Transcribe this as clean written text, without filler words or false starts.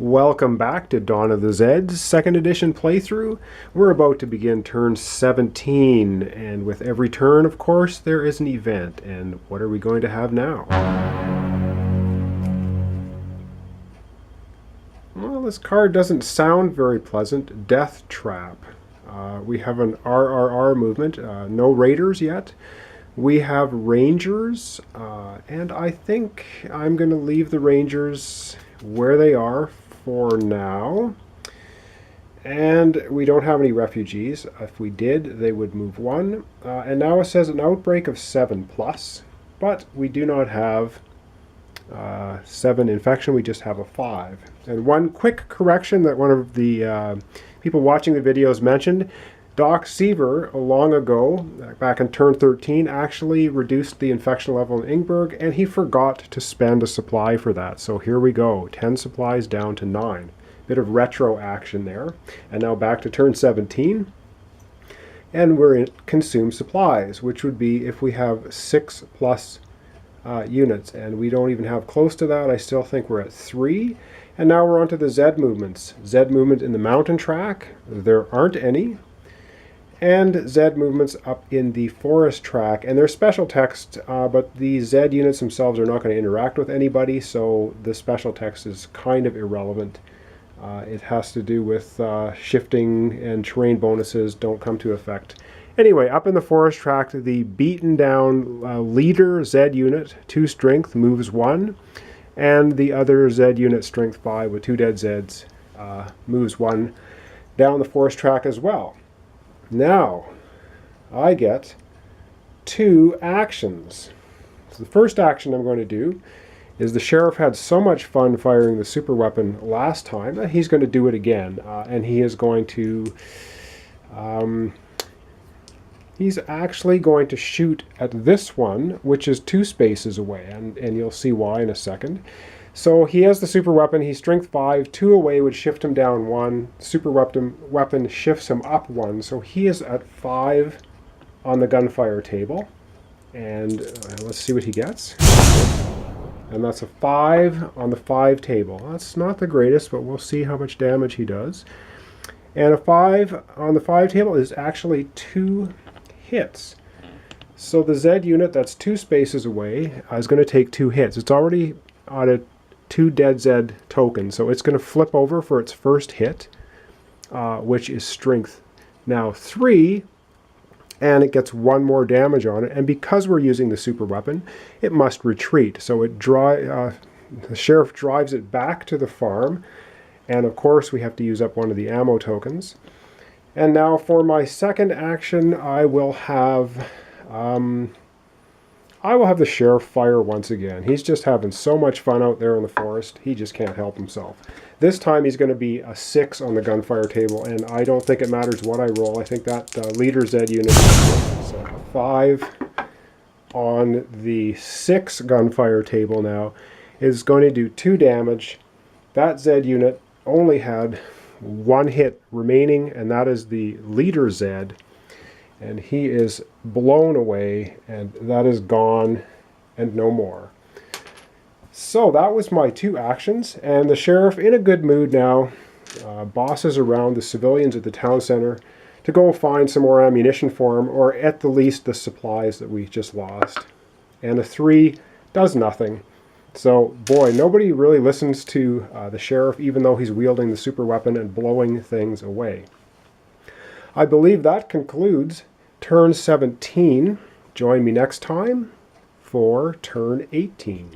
Welcome back to Dawn of the Zeds, 2nd edition playthrough. We're about to begin turn 17, and with every turn, of course, there is an event. And what are we going to have now? Well, this card doesn't sound very pleasant. Death Trap. We have an RRR movement. No raiders yet. We have rangers, and I think I'm going to leave the rangers where they are for now. And we don't have any refugees. If we did, they would move 1. And now it says an outbreak of 7+, but we do not have 7 infection, we just have a 5. And one quick correction that one of the people watching the videos mentioned, Doc Seaver, long ago, back in turn 13, actually reduced the infection level in Ingberg, and he forgot to spend a supply for that. So here we go, 10 supplies down to 9. Bit of retro action there. And now back to turn 17. And we're in consume supplies, which would be if we have 6+ units. And we don't even have close to that. I still think we're at 3. And now we're on to the Zed movements. Zed movement in the mountain track. There aren't any. And Zed movements up in the forest track, and they're special text, but the Zed units themselves are not going to interact with anybody, so the special text is kind of irrelevant. It has to do with shifting, and terrain bonuses don't come to effect. Anyway, up in the forest track, the beaten down leader Zed unit, 2 strength, moves 1, and the other Zed unit, strength 5 with 2 dead Zeds, moves 1 down the forest track as well. Now, I get 2 actions. So the first action I'm going to do is the sheriff had so much fun firing the super weapon last time that he's going to do it again. And he is going to... he's actually going to shoot at this one, which is 2 spaces away. And you'll see why in a second. So he has the super weapon, he's strength 5, 2 away would shift him down 1, super weapon shifts him up 1, so he is at 5 on the gunfire table. And let's see what he gets. And that's a 5 on the 5 table. That's not the greatest, but we'll see how much damage he does. And a 5 on the 5 table is actually 2 hits. So the Zed unit that's 2 spaces away is going to take 2 hits. It's already on a 2 dead Zed tokens, so it's going to flip over for its first hit, which is strength now 3, and it gets 1 more damage on it. And because we're using the super weapon, it must retreat. So it the sheriff drives it back to the farm, and of course we have to use up one of the ammo tokens. And now for my second action, I will have the sheriff fire once again. He's just having so much fun out there in the forest. He just can't help himself. This time he's going to be a 6 on the gunfire table, and I don't think it matters what I roll. I think that leader Zed unit is a 5 on the 6 gunfire table now is going to do 2 damage. That Zed unit only had 1 hit remaining, and that is the leader Zed. And he is blown away, and that is gone and no more. So that was my 2 actions, and the sheriff in a good mood now bosses around the civilians at the town center to go find some more ammunition for him, or at the least the supplies that we just lost. And a 3 does nothing. So boy, nobody really listens to the sheriff, even though he's wielding the super weapon and blowing things away. I believe that concludes turn 17. Join me next time for turn 18.